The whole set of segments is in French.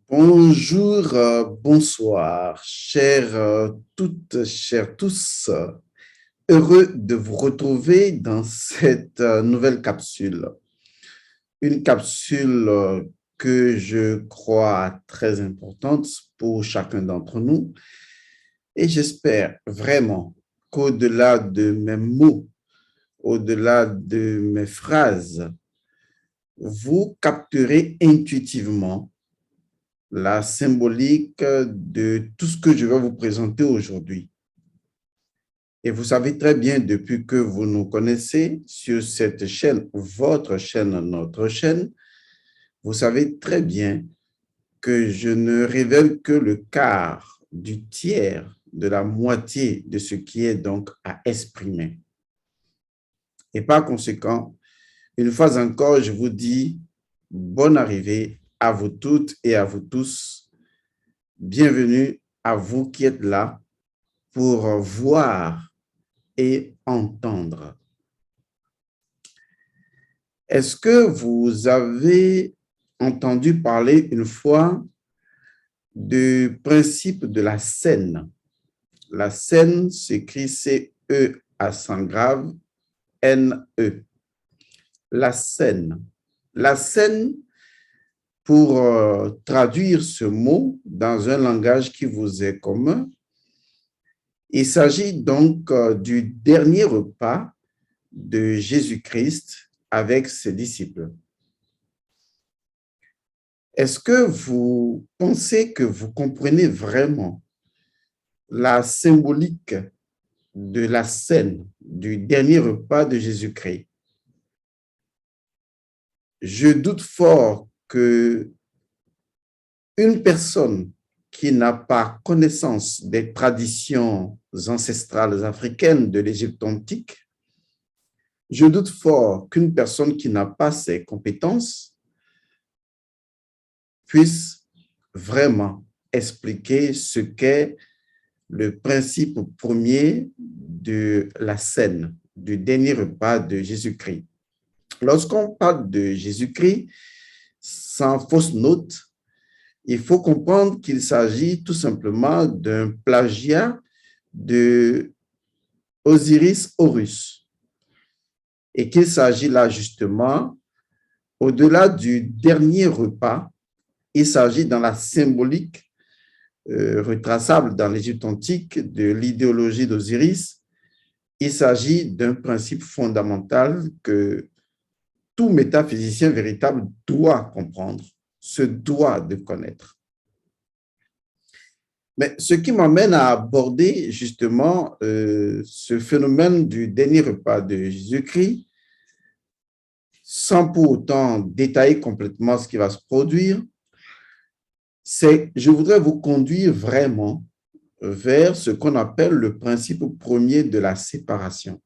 Bonjour, bonsoir, chers toutes, chers tous. Heureux de vous retrouver dans cette nouvelle capsule. Une capsule que je crois très importante pour chacun d'entre nous. Et j'espère vraiment qu'au-delà de mes mots, au-delà de mes phrases, vous capterez intuitivement la symbolique de tout ce que je vais vous présenter aujourd'hui. Et vous savez très bien, depuis que vous nous connaissez sur cette chaîne, votre chaîne, notre chaîne, vous savez très bien que je ne révèle que le quart du tiers de la moitié de ce qui est donc à exprimer. Et par conséquent, une fois encore, je vous dis bonne arrivée à vous toutes et à vous tous. Bienvenue à vous qui êtes là pour voir et entendre. Est-ce que vous avez entendu parler une fois du principe de la scène? La scène s'écrit C-E accent grave N-E. La scène. La scène, pour traduire ce mot dans un langage qui vous est commun, il s'agit donc du dernier repas de Jésus-Christ avec ses disciples. Est-ce que vous pensez que vous comprenez vraiment la symbolique de la scène du dernier repas de Jésus-Christ? Je doute fort que une personne qui n'a pas connaissance des traditions ancestrales africaines de l'Égypte antique, je doute fort qu'une personne qui n'a pas ces compétences puisse vraiment expliquer ce qu'est le principe premier de la scène, du dernier repas de Jésus-Christ. Lorsqu'on parle de Jésus-Christ, sans fausse note, il faut comprendre qu'il s'agit tout simplement d'un plagiat de Osiris Horus et qu'il s'agit là justement, au-delà du dernier repas, il s'agit dans la symbolique retraçable dans l'Égypte antique de l'idéologie d'Osiris. Il s'agit d'un principe fondamental que tout métaphysicien véritable doit comprendre, se doit de connaître. Mais ce qui m'amène à aborder justement ce phénomène du dernier repas de Jésus-Christ, sans pour autant détailler complètement ce qui va se produire, c'est je voudrais vous conduire vraiment vers ce qu'on appelle le principe premier de la séparation.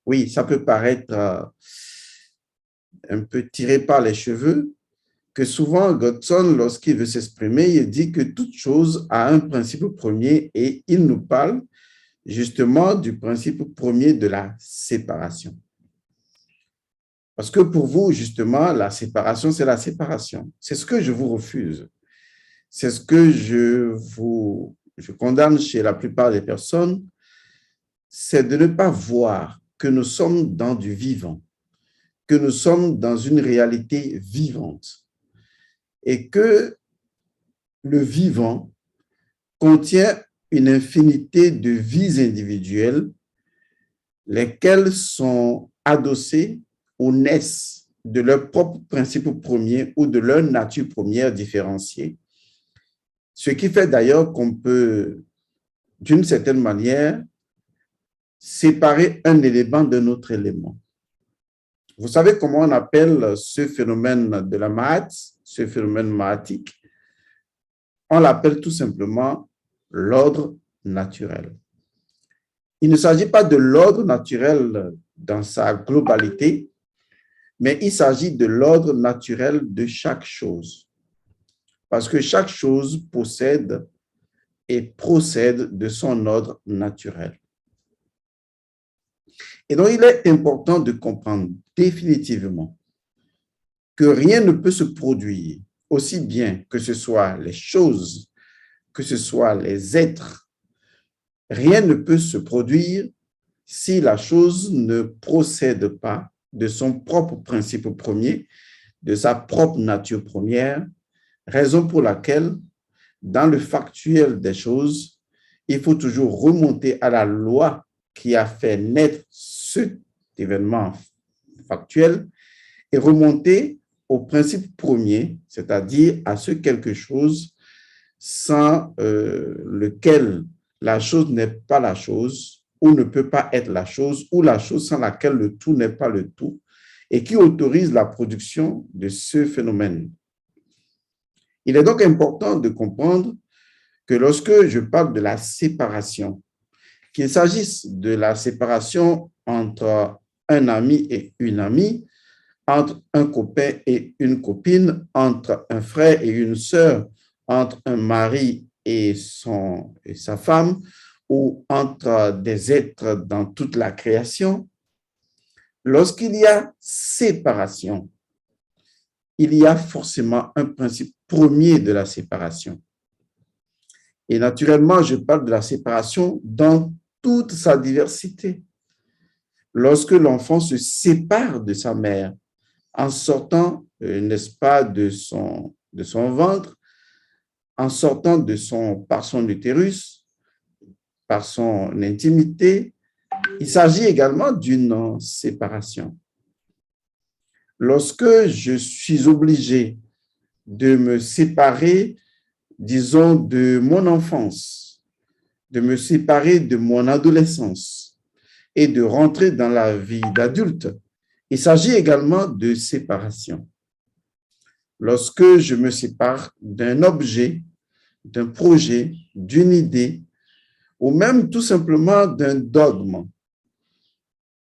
Oui, ça peut paraître un peu tiré par les cheveux, que souvent Godson, lorsqu'il veut s'exprimer, il dit que toute chose a un principe premier et il nous parle justement du principe premier de la séparation. Parce que pour vous, justement, la séparation, c'est la séparation. C'est ce que je vous refuse. C'est ce que je condamne chez la plupart des personnes, c'est de ne pas voir que nous sommes dans du vivant, que nous sommes dans une réalité vivante et que le vivant contient une infinité de vies individuelles, lesquelles sont adossées ou naissent de leur propre principe premier ou de leur nature première différenciée. Ce qui fait d'ailleurs qu'on peut, d'une certaine manière, séparer un élément d'un autre élément. Vous savez comment on appelle ce phénomène de la Mahat, ce phénomène mahatique? On l'appelle tout simplement l'ordre naturel. Il ne s'agit pas de l'ordre naturel dans sa globalité, mais il s'agit de l'ordre naturel de chaque chose. Parce que chaque chose possède et procède de son ordre naturel. Et donc, il est important de comprendre définitivement que rien ne peut se produire aussi bien que ce soit les choses, que ce soit les êtres, rien ne peut se produire si la chose ne procède pas de son propre principe premier, de sa propre nature première, raison pour laquelle, dans le factuel des choses, il faut toujours remonter à la loi qui a fait naître cet événement factuel et remonter au principe premier, c'est-à-dire à ce quelque chose sans lequel la chose n'est pas la chose ou ne peut pas être la chose, ou la chose sans laquelle le tout n'est pas le tout, et qui autorise la production de ce phénomène. Il est donc important de comprendre que lorsque je parle de la séparation, qu'il s'agisse de la séparation entre un ami et une amie, entre un copain et une copine, entre un frère et une sœur, entre un mari et sa femme, ou entre des êtres dans toute la création, lorsqu'il y a séparation, il y a forcément un principe premier de la séparation. Et naturellement, je parle de la séparation dans toute sa diversité. Lorsque l'enfant se sépare de sa mère en sortant, n'est-ce pas, de son ventre, en sortant par son utérus, par son intimité, il s'agit également d'une séparation. Lorsque je suis obligé de me séparer, disons, de mon enfance, de me séparer de mon adolescence et de rentrer dans la vie d'adulte, il s'agit également de séparation. Lorsque je me sépare d'un objet, d'un projet, d'une idée, ou même tout simplement d'un dogme,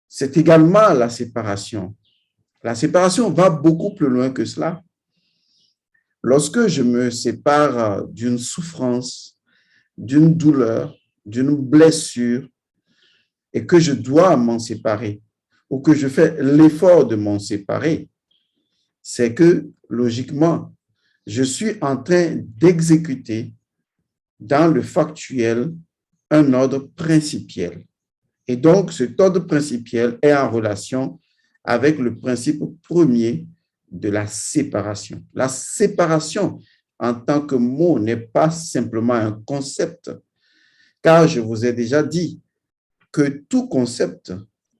c'est également la séparation. La séparation va beaucoup plus loin que cela. Lorsque je me sépare d'une souffrance, d'une douleur, d'une blessure, et que je dois m'en séparer, ou que je fais l'effort de m'en séparer, c'est que, logiquement, je suis en train d'exécuter dans le factuel un ordre principiel. Et donc, cet ordre principiel est en relation avec le principe premier de la séparation. La séparation en tant que mot n'est pas simplement un concept, car je vous ai déjà dit que tout concept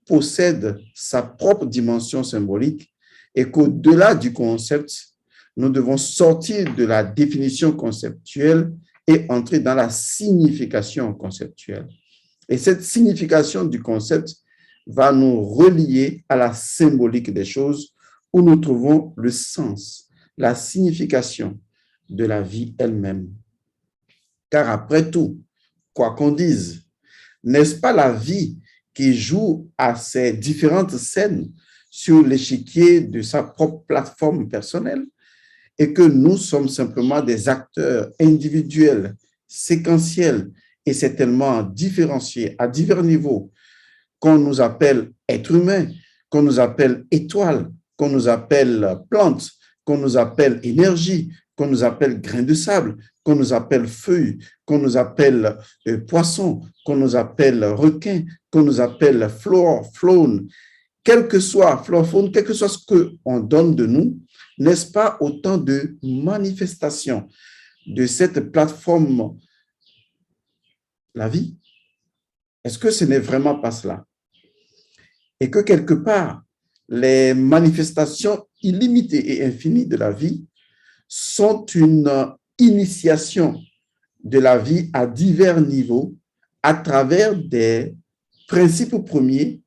possède sa propre dimension symbolique et qu'au-delà du concept, nous devons sortir de la définition conceptuelle et entrer dans la signification conceptuelle. Et cette signification du concept va nous relier à la symbolique des choses où nous trouvons le sens, la signification de la vie elle-même. Car après tout, quoi qu'on dise, n'est-ce pas la vie qui joue à ces différentes scènes sur l'échiquier de sa propre plateforme personnelle et que nous sommes simplement des acteurs individuels, séquentiels et certainement différenciés à divers niveaux qu'on nous appelle êtres humains, qu'on nous appelle étoiles, qu'on nous appelle plantes, qu'on nous appelle énergie, qu'on nous appelle grains de sable, qu'on nous appelle feuilles, qu'on nous appelle poissons, qu'on nous appelle requins, qu'on nous appelle flore, faune, quel que soit flore, faune, quel que soit ce qu'on donne de nous, n'est-ce pas autant de manifestations de cette plateforme, la vie? Est-ce que ce n'est vraiment pas cela? Et que quelque part, les manifestations illimitées et infinies de la vie sont une initiation de la vie à divers niveaux à travers des principes premiers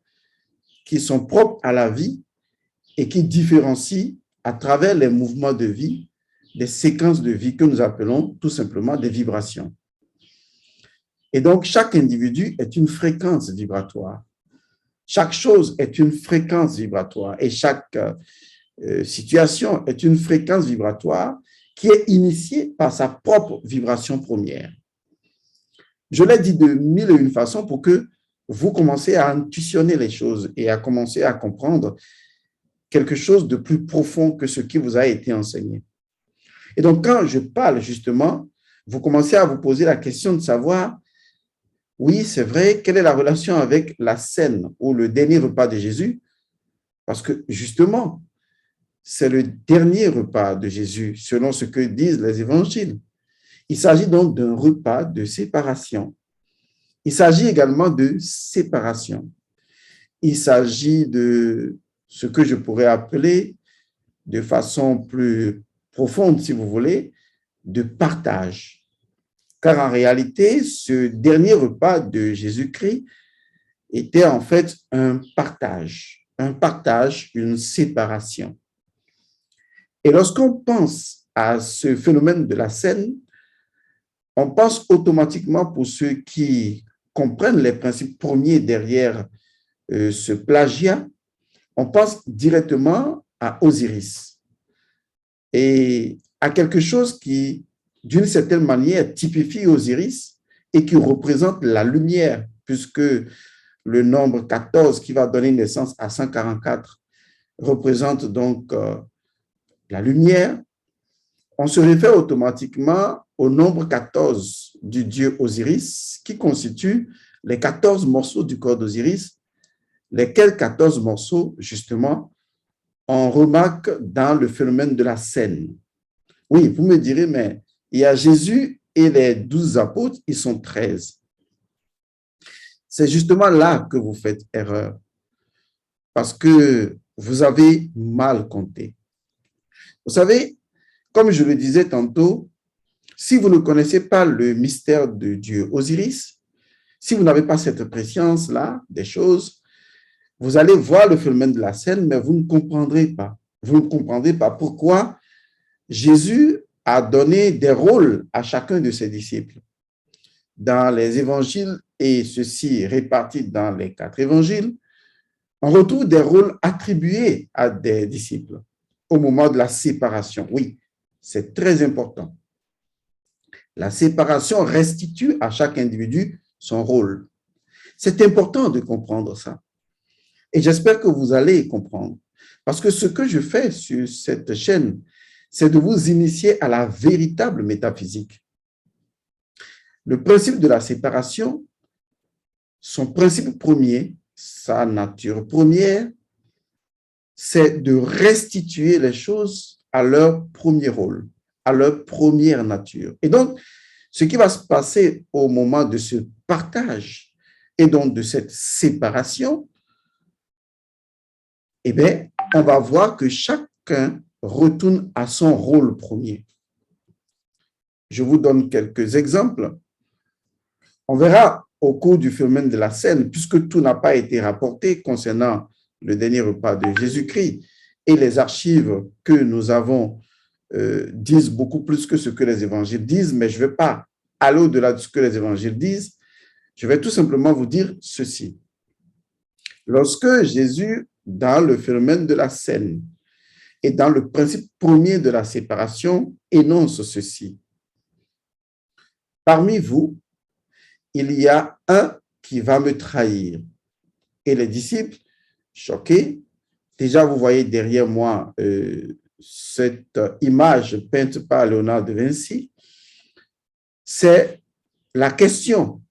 qui sont propres à la vie et qui différencient à travers les mouvements de vie des séquences de vie que nous appelons tout simplement des vibrations. Et donc, chaque individu est une fréquence vibratoire. Chaque chose est une fréquence vibratoire et chaque situation est une fréquence vibratoire qui est initiée par sa propre vibration première. Je l'ai dit de mille et une façons pour que vous commencez à intuitionner les choses et à commencer à comprendre quelque chose de plus profond que ce qui vous a été enseigné. Et donc, quand je parle justement, vous commencez à vous poser la question de savoir, oui, c'est vrai, quelle est la relation avec la scène ou le dernier repas de Jésus? Parce que justement, c'est le dernier repas de Jésus, selon ce que disent les évangiles. Il s'agit donc d'un repas de séparation. Il s'agit également de séparation. Il s'agit de ce que je pourrais appeler de façon plus profonde, si vous voulez, de partage. Car en réalité, ce dernier repas de Jésus-Christ était en fait un partage, une séparation. Et lorsqu'on pense à ce phénomène de la scène, on pense automatiquement, pour ceux qui comprennent les principes premiers derrière ce plagiat, on pense directement à Osiris et à quelque chose qui, d'une certaine manière, typifie Osiris et qui représente la lumière, puisque le nombre 14 qui va donner naissance à 144 représente donc la lumière. On se réfère automatiquement au nombre 14 du dieu Osiris, qui constitue les 14 morceaux du corps d'Osiris, lesquels 14 morceaux, justement, on remarque dans le phénomène de la scène. Oui, vous me direz, mais il y a Jésus et les 12 apôtres, ils sont 13. C'est justement là que vous faites erreur, parce que vous avez mal compté. Vous savez, comme je le disais tantôt, si vous ne connaissez pas le mystère de Dieu Osiris, si vous n'avez pas cette préscience-là des choses, vous allez voir le phénomène de la scène, mais vous ne comprendrez pas. Vous ne comprendrez pas pourquoi Jésus a donné des rôles à chacun de ses disciples. Dans les évangiles, et ceci répartis dans les 4 évangiles, on retrouve des rôles attribués à des disciples au moment de la séparation. Oui, c'est très important. La séparation restitue à chaque individu son rôle. C'est important de comprendre ça. Et j'espère que vous allez comprendre. Parce que ce que je fais sur cette chaîne, c'est de vous initier à la véritable métaphysique. Le principe de la séparation, son principe premier, sa nature première, c'est de restituer les choses à leur premier rôle, à leur première nature. Et donc, ce qui va se passer au moment de ce partage et donc de cette séparation, eh bien, on va voir que chacun retourne à son rôle premier. Je vous donne quelques exemples. On verra au cours du phénomène de la scène, puisque tout n'a pas été rapporté concernant le dernier repas de Jésus-Christ, et les archives que nous avons disent beaucoup plus que ce que les évangiles disent, mais je ne vais pas aller au-delà de ce que les évangiles disent. Je vais tout simplement vous dire ceci. Lorsque Jésus, dans le phénomène de la scène et dans le principe premier de la séparation, énonce ceci. Parmi vous, il y a un qui va me trahir. Et les disciples, choqués, déjà vous voyez derrière moi cette image peinte par Léonard de Vinci, c'est la question,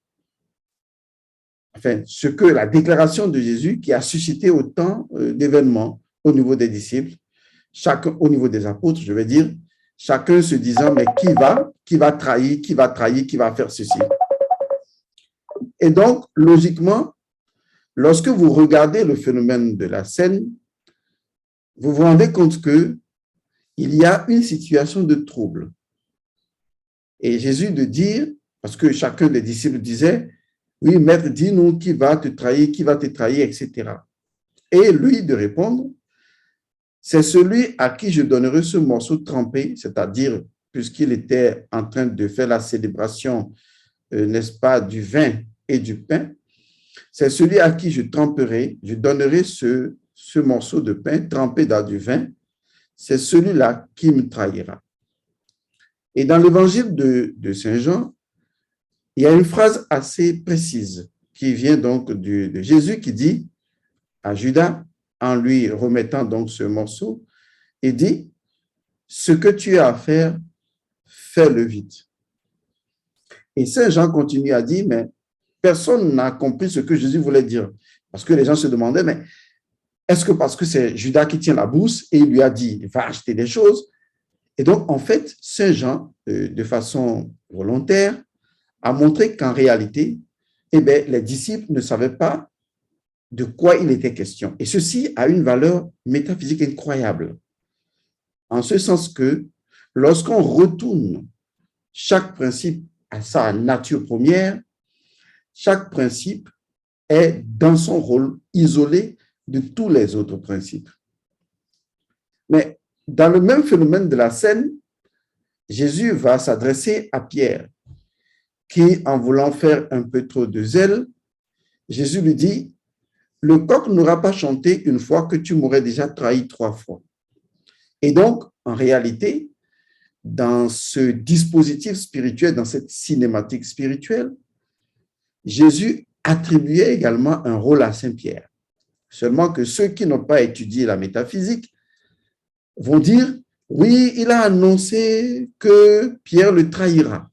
enfin, ce que la déclaration de Jésus qui a suscité autant d'événements au niveau des disciples, chacun au niveau des apôtres, je vais dire, chacun se disant, mais qui va trahir, qui va faire ceci. Et donc, logiquement, lorsque vous regardez le phénomène de la scène, vous vous rendez compte qu'il y a une situation de trouble. Et Jésus de dire, parce que chacun des disciples disait, oui, maître, dis-nous qui va te trahir, etc. Et lui de répondre, c'est celui à qui je donnerai ce morceau trempé, c'est-à-dire, puisqu'il était en train de faire la célébration, n'est-ce pas, du vin et du pain, c'est celui à qui je donnerai ce morceau de pain trempé dans du vin, c'est celui-là qui me trahira. Et dans l'évangile de Saint Jean, il y a une phrase assez précise qui vient donc de Jésus qui dit à Judas, en lui remettant donc ce morceau, il dit, ce que tu as à faire, fais-le vite. Et Saint Jean continue à dire, mais personne n'a compris ce que Jésus voulait dire. Parce que les gens se demandaient, mais est-ce que parce que c'est Judas qui tient la bourse et il lui a dit, va acheter des choses? Et donc, en fait, Saint Jean, de façon volontaire, a montré qu'en réalité, eh bien, les disciples ne savaient pas de quoi il était question. Et ceci a une valeur métaphysique incroyable, en ce sens que lorsqu'on retourne chaque principe à sa nature première, chaque principe est dans son rôle isolé de tous les autres principes. Mais dans le même phénomène de la scène, Jésus va s'adresser à Pierre, qui, en voulant faire un peu trop de zèle, Jésus lui dit, le coq n'aura pas chanté une fois que tu m'aurais déjà trahi 3 fois. Et donc, en réalité, dans ce dispositif spirituel, dans cette cinématique spirituelle, Jésus attribuait également un rôle à Saint-Pierre. Seulement que ceux qui n'ont pas étudié la métaphysique vont dire, oui, il a annoncé que Pierre le trahira.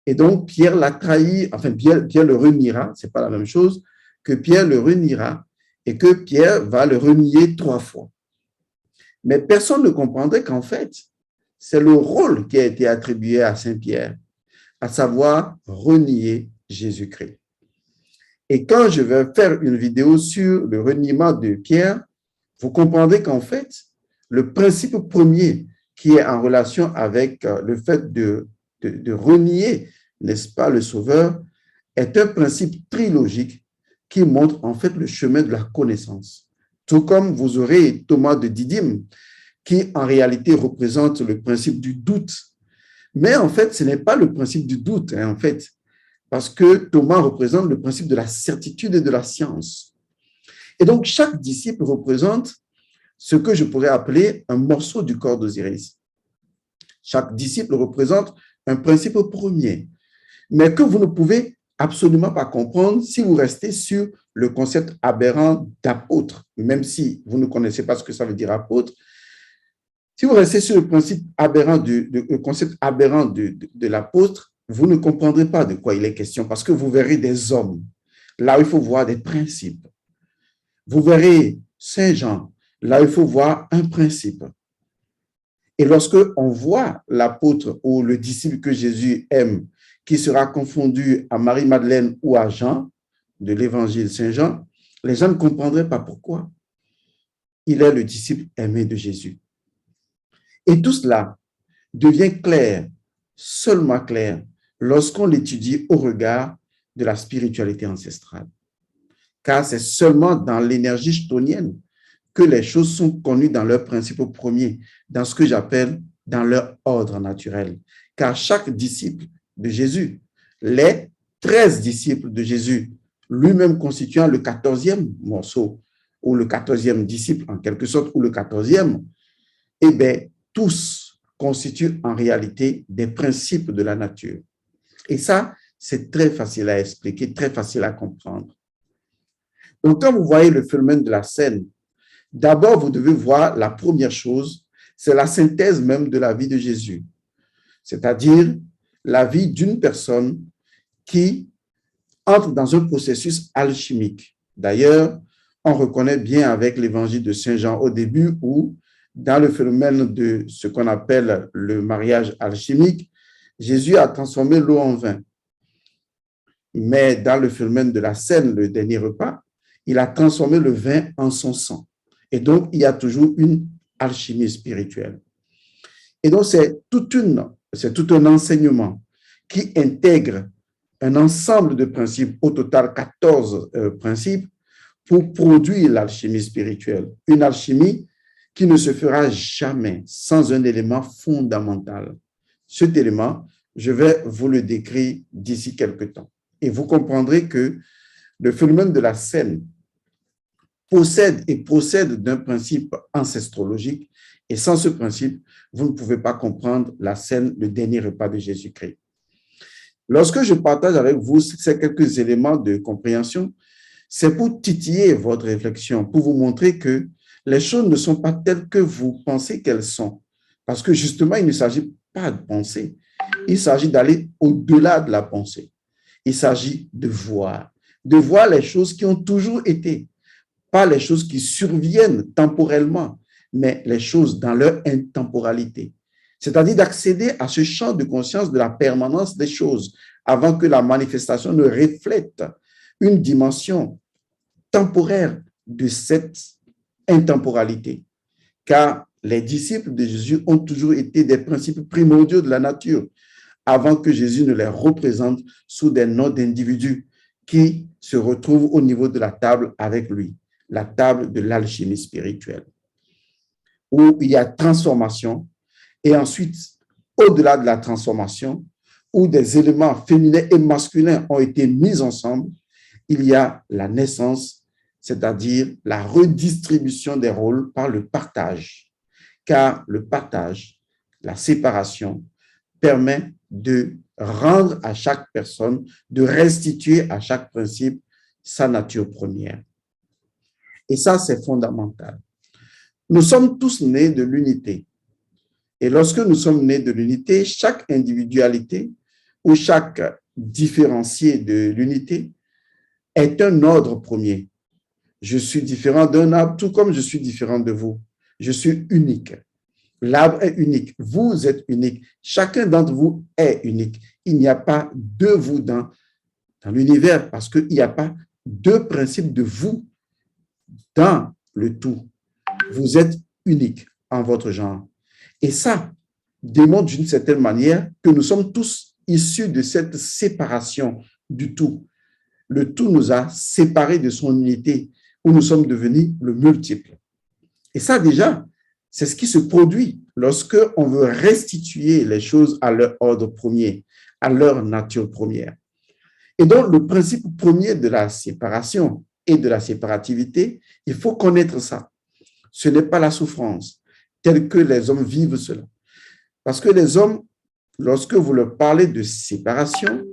Et donc, Pierre l'a trahi, enfin, Pierre le reniera, ce n'est pas la même chose, que Pierre le reniera et que Pierre va le renier 3 fois. Mais personne ne comprendrait qu'en fait, c'est le rôle qui a été attribué à Saint-Pierre, à savoir renier Jésus-Christ. Et quand je vais faire une vidéo sur le reniement de Pierre, vous comprendrez qu'en fait, le principe premier qui est en relation avec le fait de renier, n'est-ce pas, le Sauveur, est un principe trilogique qui montre en fait le chemin de la connaissance. Tout comme vous aurez Thomas de Didyme, qui en réalité représente le principe du doute. Mais en fait, ce n'est pas le principe du doute, en fait, parce que Thomas représente le principe de la certitude et de la science. Et donc, chaque disciple représente ce que je pourrais appeler un morceau du corps d'Osiris. Chaque disciple représente un principe premier, mais que vous ne pouvez absolument pas comprendre si vous restez sur le concept aberrant d'apôtre, même si vous ne connaissez pas ce que ça veut dire apôtre. Si vous restez sur le principe aberrant le concept aberrant de l'apôtre, vous ne comprendrez pas de quoi il est question parce que vous verrez des hommes. Là où il faut voir des principes. Vous verrez Saint Jean. Là où il faut voir un principe. Et lorsque on voit l'apôtre ou le disciple que Jésus aime, qui sera confondu à Marie-Madeleine ou à Jean, de l'évangile Saint-Jean, les gens ne comprendraient pas pourquoi. Il est le disciple aimé de Jésus. Et tout cela devient clair, seulement clair, lorsqu'on l'étudie au regard de la spiritualité ancestrale. Car c'est seulement dans l'énergie chtonienne que les choses sont connues dans leur principe premier, dans ce que j'appelle dans leur ordre naturel. Car chaque disciple de Jésus, les 13 disciples de Jésus, lui-même constituant le 14e morceau, ou le 14e disciple en quelque sorte, ou le 14e, eh bien, tous constituent en réalité des principes de la nature. Et ça, c'est très facile à expliquer, très facile à comprendre. Donc, quand vous voyez le phénomène de la scène, d'abord, vous devez voir la première chose, c'est la synthèse même de la vie de Jésus, c'est-à-dire la vie d'une personne qui entre dans un processus alchimique. D'ailleurs, on reconnaît bien avec l'évangile de Saint Jean au début où, dans le phénomène de ce qu'on appelle le mariage alchimique, Jésus a transformé l'eau en vin. Mais dans le phénomène de la scène, le dernier repas, il a transformé le vin en son sang. Et donc, il y a toujours une alchimie spirituelle. Et donc, c'est tout un enseignement qui intègre un ensemble de principes, au total 14 principes, pour produire l'alchimie spirituelle. Une alchimie qui ne se fera jamais sans un élément fondamental. Cet élément, je vais vous le décrire d'ici quelques temps. Et vous comprendrez que le phénomène de la scène possède et procède d'un principe ancestrologique. Et sans ce principe, vous ne pouvez pas comprendre la scène, le dernier repas de Jésus-Christ. Lorsque je partage avec vous ces quelques éléments de compréhension, c'est pour titiller votre réflexion, pour vous montrer que les choses ne sont pas telles que vous pensez qu'elles sont. Parce que justement, il ne s'agit pas de pensée. Il s'agit d'aller au-delà de la pensée. Il s'agit de voir les choses qui ont toujours été, pas les choses qui surviennent temporellement, mais les choses dans leur intemporalité. C'est-à-dire d'accéder à ce champ de conscience de la permanence des choses avant que la manifestation ne reflète une dimension temporaire de cette intemporalité. Car les disciples de Jésus ont toujours été des principes primordiaux de la nature avant que Jésus ne les représente sous des noms d'individus qui se retrouvent au niveau de la table avec lui, la table de l'alchimie spirituelle, où il y a transformation et ensuite, au-delà de la transformation, où des éléments féminins et masculins ont été mis ensemble, il y a la naissance, c'est-à-dire la redistribution des rôles par le partage. Car le partage, la séparation, permet de rendre à chaque personne, de restituer à chaque principe sa nature première. Et ça, c'est fondamental. Nous sommes tous nés de l'unité. Et lorsque nous sommes nés de l'unité, chaque individualité ou chaque différencié de l'unité est un ordre premier. Je suis différent d'un arbre, tout comme je suis différent de vous. Je suis unique. L'arbre est unique. Vous êtes unique. Chacun d'entre vous est unique. Il n'y a pas de vous dans l'univers parce qu'il n'y a pas deux principes de vous dans le tout. Vous êtes unique en votre genre. Et ça démontre d'une certaine manière que nous sommes tous issus de cette séparation du tout. Le tout nous a séparés de son unité, où nous sommes devenus le multiple. Et ça, déjà, c'est ce qui se produit lorsque on veut restituer les choses à leur ordre premier, à leur nature première. Et donc, le principe premier de la séparation et de la séparativité, il faut connaître ça. Ce n'est pas la souffrance telle que les hommes vivent cela. Parce que les hommes, lorsque vous leur parlez de séparation,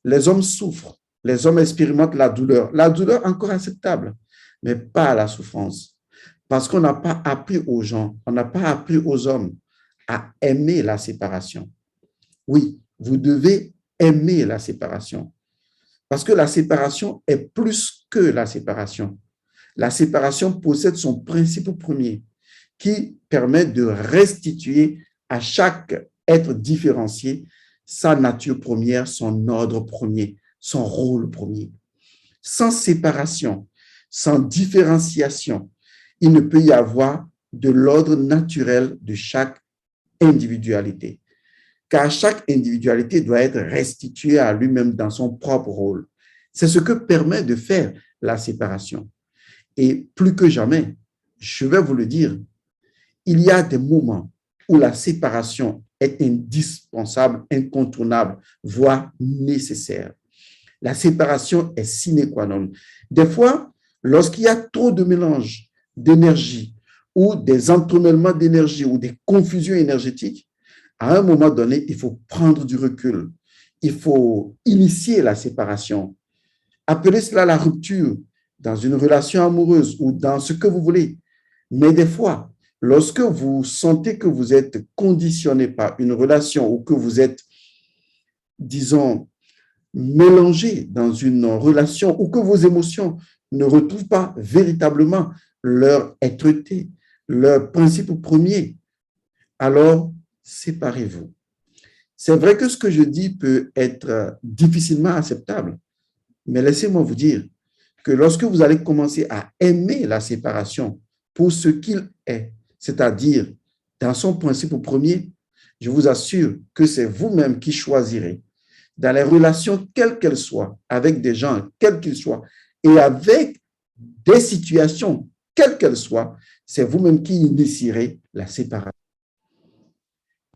les hommes souffrent. Les hommes expérimentent la douleur. La douleur encore acceptable, mais pas la souffrance. Parce qu'on n'a pas appris aux gens, on n'a pas appris aux hommes à aimer la séparation. Oui, vous devez aimer la séparation. Parce que la séparation est plus que la séparation. La séparation possède son principe premier qui permet de restituer à chaque être différencié sa nature première, son ordre premier, son rôle premier. Sans séparation, sans différenciation, il ne peut y avoir de l'ordre naturel de chaque individualité. Car chaque individualité doit être restituée à lui-même dans son propre rôle. C'est ce que permet de faire la séparation. Et plus que jamais, je vais vous le dire, il y a des moments où la séparation est indispensable, incontournable, voire nécessaire. La séparation est sine qua non. Des fois, lorsqu'il y a trop de mélange d'énergie ou des entremêlements d'énergie ou des confusions énergétiques, à un moment donné, il faut prendre du recul. Il faut initier la séparation. Appelez cela la rupture dans une relation amoureuse ou dans ce que vous voulez. Mais des fois, lorsque vous sentez que vous êtes conditionné par une relation ou que vous êtes, disons, mélangé dans une relation ou que vos émotions ne retrouvent pas véritablement leur être-té, leur principe premier, alors séparez-vous. C'est vrai que ce que je dis peut être difficilement acceptable, mais laissez-moi vous dire que lorsque vous allez commencer à aimer la séparation pour ce qu'il est, c'est-à-dire dans son principe premier, je vous assure que c'est vous-même qui choisirez dans les relations, quelles qu'elles soient, avec des gens, quels qu'ils soient, et avec des situations, quelles qu'elles soient, c'est vous-même qui initierez la séparation.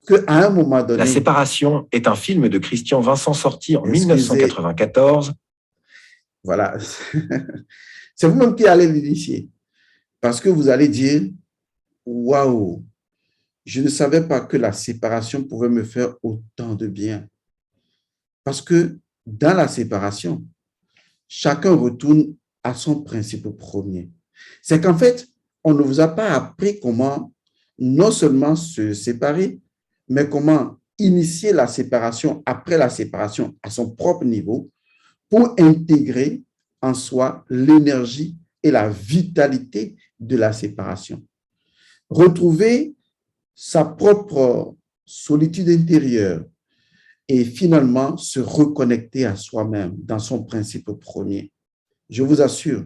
Qu'à un moment donné... La séparation est un film de Christian Vincent sorti en 1994. Voilà. C'est vous-même qui allez l'initier. Parce que vous allez dire, waouh, je ne savais pas que la séparation pouvait me faire autant de bien. Parce que dans la séparation, chacun retourne à son principe premier. C'est qu'en fait, on ne vous a pas appris comment non seulement se séparer, mais comment initier la séparation après la séparation à son propre niveau pour intégrer en soi l'énergie et la vitalité de la séparation. Retrouver sa propre solitude intérieure et finalement se reconnecter à soi-même dans son principe premier. Je vous assure,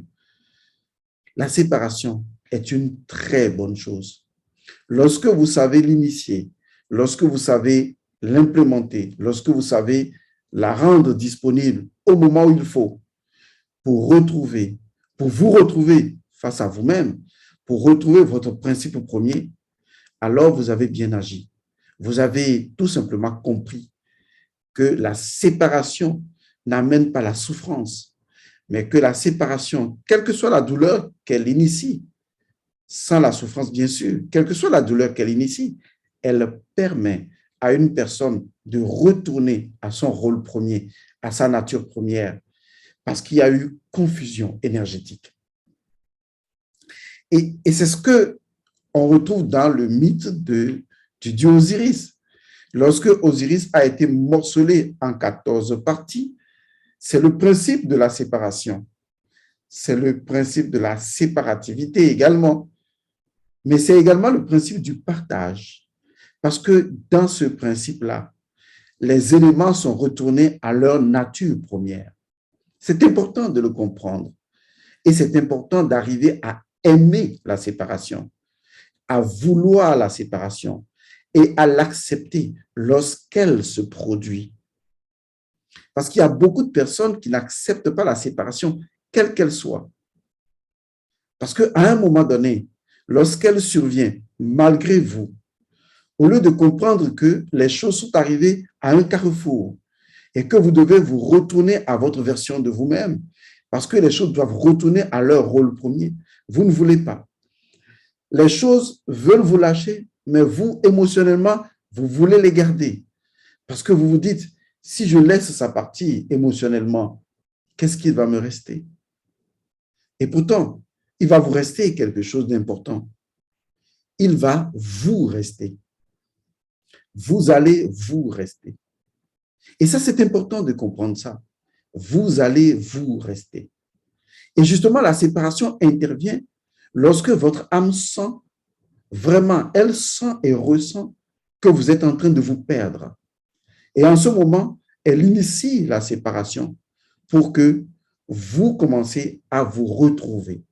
la séparation est une très bonne chose. Lorsque vous savez l'initier, lorsque vous savez l'implémenter, lorsque vous savez la rendre disponible au moment où il faut pour vous retrouver face à vous-même, pour retrouver votre principe premier, alors vous avez bien agi. Vous avez tout simplement compris que la séparation n'amène pas la souffrance, mais que la séparation, quelle que soit la douleur qu'elle initie, sans la souffrance bien sûr, quelle que soit la douleur qu'elle initie, elle permet à une personne de retourner à son rôle premier, à sa nature première, parce qu'il y a eu confusion énergétique. Et c'est ce que on retrouve dans le mythe du dieu Osiris. Lorsque Osiris a été morcelé en 14 parties, c'est le principe de la séparation. C'est le principe de la séparativité également. Mais c'est également le principe du partage. Parce que dans ce principe-là, les éléments sont retournés à leur nature première. C'est important de le comprendre. Et c'est important d'arriver à aimer la séparation, à vouloir la séparation et à l'accepter lorsqu'elle se produit. Parce qu'il y a beaucoup de personnes qui n'acceptent pas la séparation, quelle qu'elle soit. Parce qu'à un moment donné, lorsqu'elle survient, malgré vous, au lieu de comprendre que les choses sont arrivées à un carrefour et que vous devez vous retourner à votre version de vous-même, parce que les choses doivent retourner à leur rôle premier, vous ne voulez pas. Les choses veulent vous lâcher, mais vous, émotionnellement, vous voulez les garder. Parce que vous vous dites, si je laisse ça partir émotionnellement, qu'est-ce qu'il va me rester? Et pourtant, il va vous rester quelque chose d'important. Il va vous rester. Vous allez vous rester. Et ça, c'est important de comprendre ça. Vous allez vous rester. Et justement, la séparation intervient lorsque votre âme sent vraiment, elle sent et ressent que vous êtes en train de vous perdre. Et en ce moment, elle initie la séparation pour que vous commencez à vous retrouver.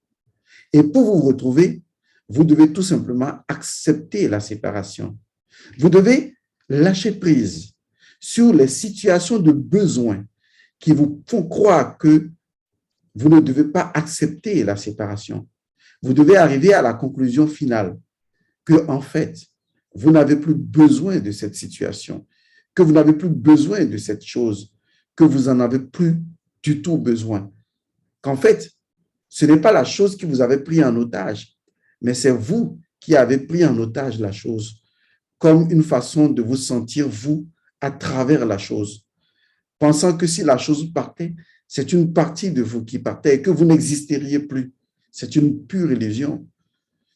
Et pour vous retrouver, vous devez tout simplement accepter la séparation. Vous devez lâcher prise sur les situations de besoin qui vous font croire que vous ne devez pas accepter la séparation. Vous devez arriver à la conclusion finale que, en fait, vous n'avez plus besoin de cette situation, que vous n'avez plus besoin de cette chose, que vous n'en avez plus du tout besoin. Qu'en fait, ce n'est pas la chose qui vous avait pris en otage, mais c'est vous qui avez pris en otage la chose, comme une façon de vous sentir, vous, à travers la chose, pensant que si la chose partait, c'est une partie de vous qui partait et que vous n'existeriez plus. C'est une pure illusion.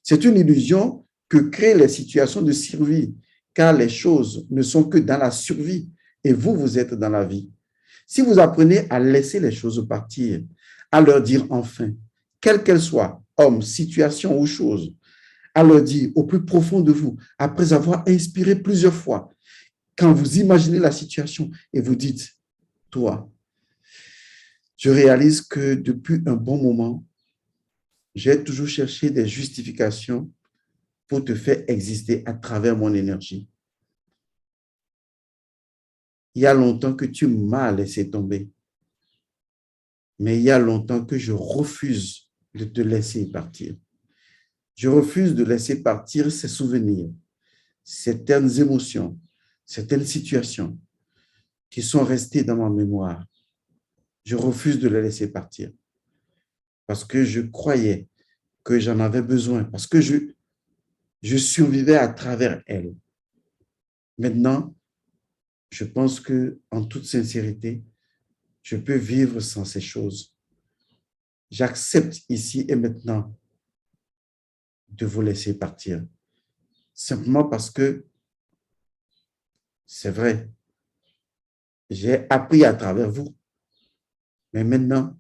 C'est une illusion que créent les situations de survie, car les choses ne sont que dans la survie et vous, vous êtes dans la vie. Si vous apprenez à laisser les choses partir, à leur dire enfin, quelle qu'elle soit, homme, situation ou chose, à leur dire au plus profond de vous, après avoir inspiré plusieurs fois, quand vous imaginez la situation et vous dites, toi, je réalise que depuis un bon moment, j'ai toujours cherché des justifications pour te faire exister à travers mon énergie. Il y a longtemps que tu m'as laissé tomber, mais il y a longtemps que je refuse de te laisser partir. Je refuse de laisser partir ces souvenirs, certaines émotions, certaines situations qui sont restées dans ma mémoire. Je refuse de les laisser partir parce que je croyais que j'en avais besoin, parce que je survivais à travers elles. Maintenant, je pense que, en toute sincérité, je peux vivre sans ces choses. J'accepte ici et maintenant de vous laisser partir, simplement parce que c'est vrai, j'ai appris à travers vous, mais maintenant,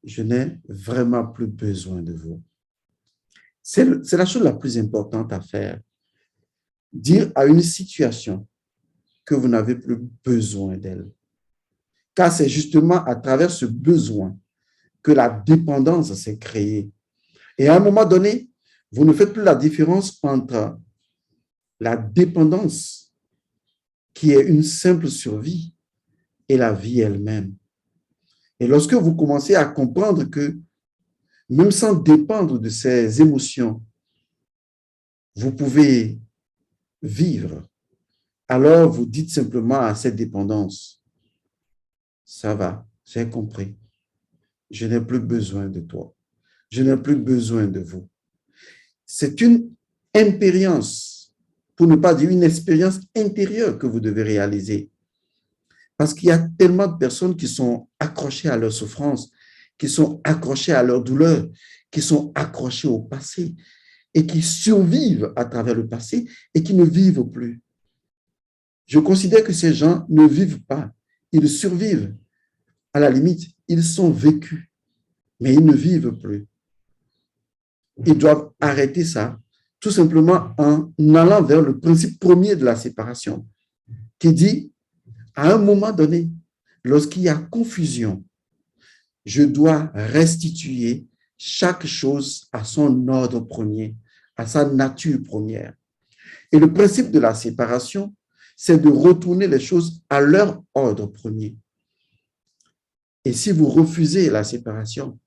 je n'ai vraiment plus besoin de vous. C'est la chose la plus importante à faire. Dire à une situation que vous n'avez plus besoin d'elle. Car c'est justement à travers ce besoin que la dépendance s'est créée. Et à un moment donné, vous ne faites plus la différence entre la dépendance, qui est une simple survie, et la vie elle-même. Et lorsque vous commencez à comprendre que, même sans dépendre de ces émotions, vous pouvez vivre, alors vous dites simplement à cette dépendance, ça va, j'ai compris, je n'ai plus besoin de toi, je n'ai plus besoin de vous. C'est une impérience, pour ne pas dire une expérience intérieure que vous devez réaliser. Parce qu'il y a tellement de personnes qui sont accrochées à leur souffrance, qui sont accrochées à leur douleur, qui sont accrochées au passé et qui survivent à travers le passé et qui ne vivent plus. Je considère que ces gens ne vivent pas, ils survivent. À la limite, ils sont vécus, mais ils ne vivent plus. Ils doivent arrêter ça, tout simplement en allant vers le principe premier de la séparation, qui dit, à un moment donné, lorsqu'il y a confusion, je dois restituer chaque chose à son ordre premier, à sa nature première. Et le principe de la séparation, c'est de retourner les choses à leur ordre premier. Et si vous refusez la séparation,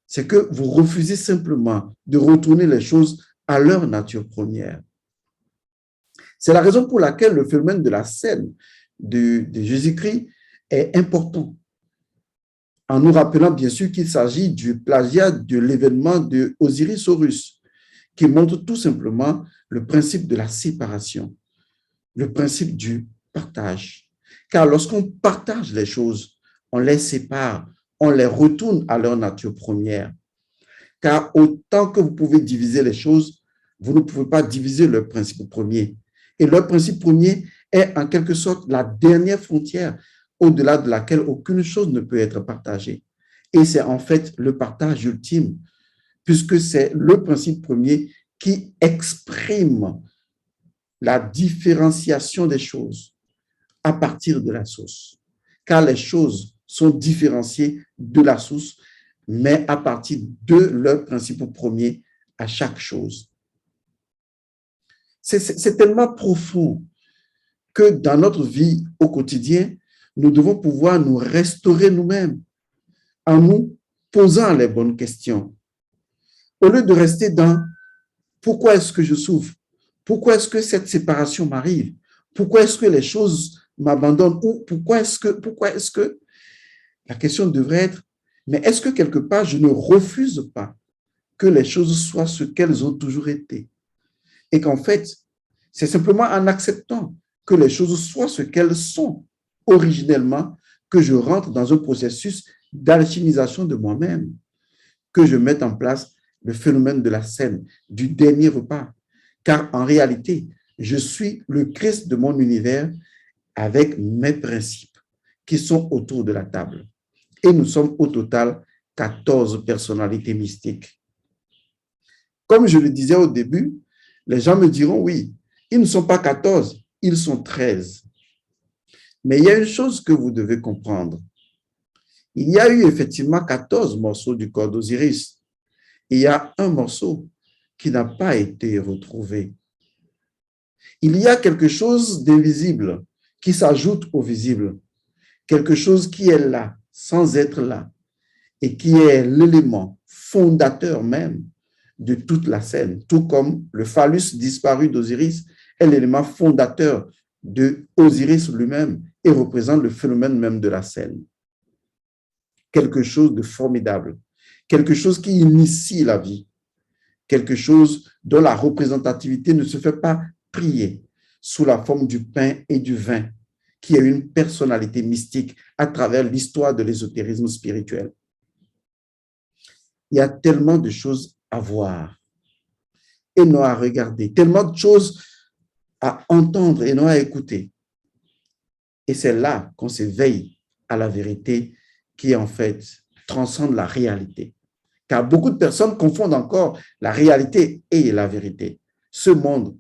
c'est que vous refusez simplement de retourner les choses à leur nature première. C'est la raison pour laquelle le phénomène de la scène de Jésus-Christ est important, en nous rappelant bien sûr qu'il s'agit du plagiat de l'événement de Osiris-Horus, qui montre tout simplement le principe de la séparation, le principe du partage. Car lorsqu'on partage les choses, on les sépare, on les retourne à leur nature première. Car autant que vous pouvez diviser les choses, vous ne pouvez pas diviser leur principe premier. Et leur principe premier est en quelque sorte la dernière frontière au-delà de laquelle aucune chose ne peut être partagée. Et c'est en fait le partage ultime, puisque c'est le principe premier qui exprime la différenciation des choses à partir de la source. Car les choses sont différenciées de la source, mais à partir de leur principe premier à chaque chose. C'est tellement profond que dans notre vie au quotidien, nous devons pouvoir nous restaurer nous-mêmes en nous posant les bonnes questions. Au lieu de rester dans pourquoi est-ce que je souffre? Pourquoi est-ce que cette séparation m'arrive? Pourquoi est-ce que les choses m'abandonnent? Ou pourquoi est-ce que la question devrait être, mais est-ce que quelque part je ne refuse pas que les choses soient ce qu'elles ont toujours été? Et qu'en fait, c'est simplement en acceptant que les choses soient ce qu'elles sont originellement que je rentre dans un processus d'alchimisation de moi-même, que je mette en place le phénomène de la scène, du dernier repas. Car en réalité, je suis le Christ de mon univers avec mes principes qui sont autour de la table. Et nous sommes au total 14 personnalités mystiques. Comme je le disais au début, les gens me diront, oui, ils ne sont pas 14, ils sont 13. Mais il y a une chose que vous devez comprendre. Il y a eu effectivement 14 morceaux du corps d'Osiris. Il y a un morceau qui n'a pas été retrouvé. Il y a quelque chose d'invisible qui s'ajoute au visible, quelque chose qui est là, sans être là, et qui est l'élément fondateur même de toute la scène, tout comme le phallus disparu d'Osiris est l'élément fondateur de Osiris lui-même et représente le phénomène même de la scène. Quelque chose de formidable, quelque chose qui initie la vie, quelque chose dont la représentativité ne se fait pas prier sous la forme du pain et du vin, qui est une personnalité mystique à travers l'histoire de l'ésotérisme spirituel. Il y a tellement de choses à voir et non à regarder, tellement de choses à entendre et non à écouter. Et c'est là qu'on s'éveille à la vérité qui, en fait, transcende la réalité. Car beaucoup de personnes confondent encore la réalité et la vérité. Ce monde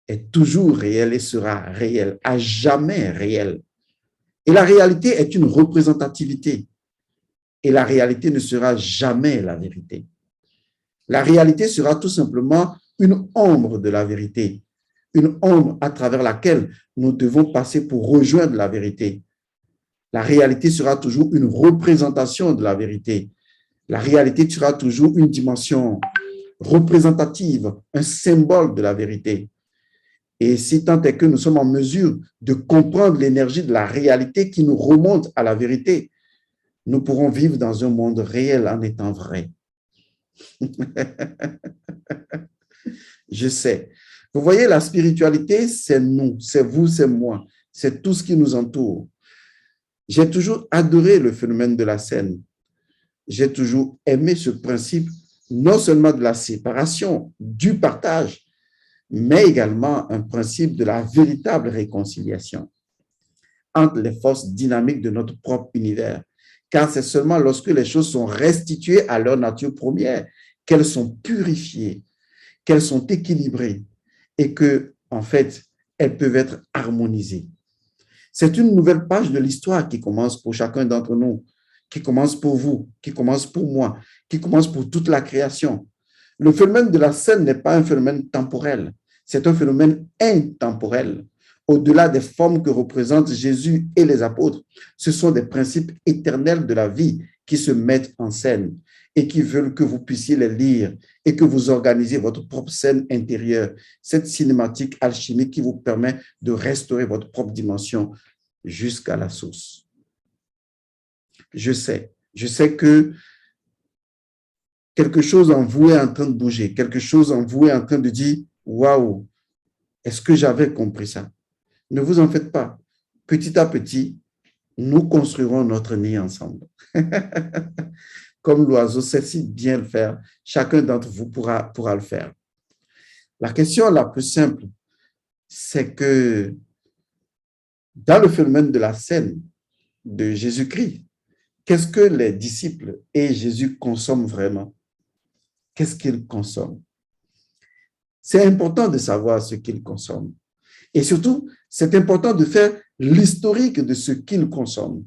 est toujours réel et sera réel, à jamais réel. Et la réalité est une représentativité. Et la réalité ne sera jamais la vérité. La réalité sera tout simplement une ombre de la vérité, une ombre à travers laquelle nous devons passer pour rejoindre la vérité. La réalité sera toujours une représentation de la vérité. La réalité sera toujours une dimension représentative, un symbole de la vérité. Et si tant est que nous sommes en mesure de comprendre l'énergie de la réalité qui nous remonte à la vérité, nous pourrons vivre dans un monde réel en étant vrai. Je sais. Vous voyez, la spiritualité, c'est nous, c'est vous, c'est moi, c'est tout ce qui nous entoure. J'ai toujours adoré le phénomène de la scène. J'ai toujours aimé ce principe, non seulement de la séparation, du partage, mais également un principe de la véritable réconciliation entre les forces dynamiques de notre propre univers. Car c'est seulement lorsque les choses sont restituées à leur nature première qu'elles sont purifiées, qu'elles sont équilibrées et que, en fait, elles peuvent être harmonisées. C'est une nouvelle page de l'histoire qui commence pour chacun d'entre nous, qui commence pour vous, qui commence pour moi, qui commence pour toute la création. Le phénomène de la scène n'est pas un phénomène temporel, c'est un phénomène intemporel. Au-delà des formes que représentent Jésus et les apôtres, ce sont des principes éternels de la vie qui se mettent en scène et qui veulent que vous puissiez les lire et que vous organisez votre propre scène intérieure, cette cinématique alchimique qui vous permet de restaurer votre propre dimension jusqu'à la source. Je sais que quelque chose en vous est en train de bouger, quelque chose en vous est en train de dire « Waouh, est-ce que j'avais compris ça ?» Ne vous en faites pas. Petit à petit, nous construirons notre nid ensemble. Comme l'oiseau sait si bien le faire, chacun d'entre vous pourra le faire. La question la plus simple, c'est que dans le phénomène de la scène de Jésus-Christ, qu'est-ce que les disciples et Jésus consomment vraiment? Qu'est-ce qu'ils consomment? C'est important de savoir ce qu'ils consomment. Et surtout, c'est important de faire l'historique de ce qu'ils consomment.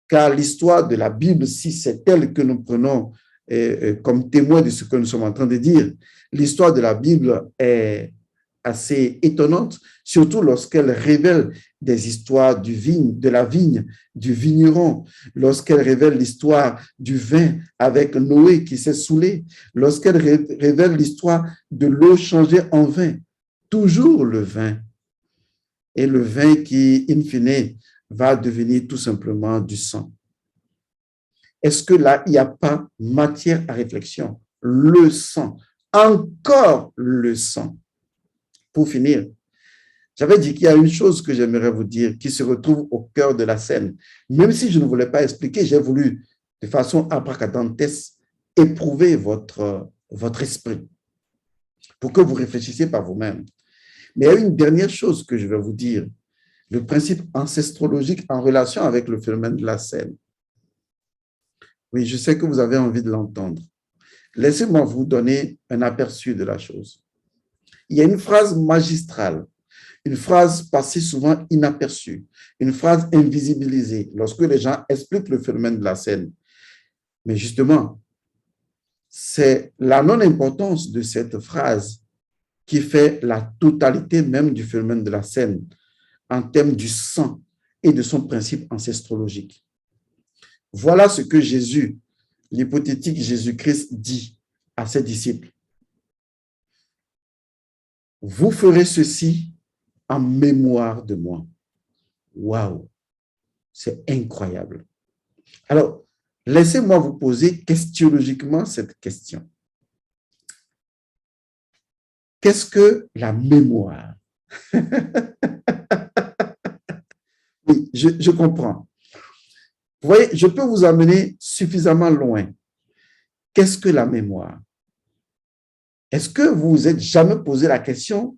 Car l'histoire de la Bible, si c'est elle que nous prenons comme témoin de ce que nous sommes en train de dire, l'histoire de la Bible est assez étonnante, surtout lorsqu'elle révèle des histoires de la vigne, du vigneron, lorsqu'elle révèle l'histoire du vin avec Noé qui s'est saoulé, lorsqu'elle révèle l'histoire de l'eau changée en vin, toujours le vin. Et le vin qui, in fine, va devenir tout simplement du sang. Est-ce que là, il n'y a pas matière à réflexion? Le sang, encore le sang. Pour finir, j'avais dit qu'il y a une chose que j'aimerais vous dire qui se retrouve au cœur de la scène. Même si je ne voulais pas expliquer, j'ai voulu, de façon abracadabranteske, éprouver votre esprit pour que vous réfléchissiez par vous-même. Mais il y a une dernière chose que je vais vous dire, le principe ancestrologique en relation avec le phénomène de la scène. Oui, je sais que vous avez envie de l'entendre. Laissez-moi vous donner un aperçu de la chose. Il y a une phrase magistrale, une phrase passée souvent inaperçue, une phrase invisibilisée lorsque les gens expliquent le phénomène de la scène. Mais justement, c'est la non-importance de cette phrase qui fait la totalité même du phénomène de la scène en termes du sang et de son principe ancestrologique. Voilà ce que Jésus, l'hypothétique Jésus-Christ, dit à ses disciples. Vous ferez ceci en mémoire de moi. Waouh, c'est incroyable. Alors, laissez-moi vous poser questionnologiquement cette question. Qu'est-ce que la mémoire? Oui, je comprends. Vous voyez, je peux vous amener suffisamment loin. Qu'est-ce que la mémoire? Est-ce que vous vous êtes jamais posé la question,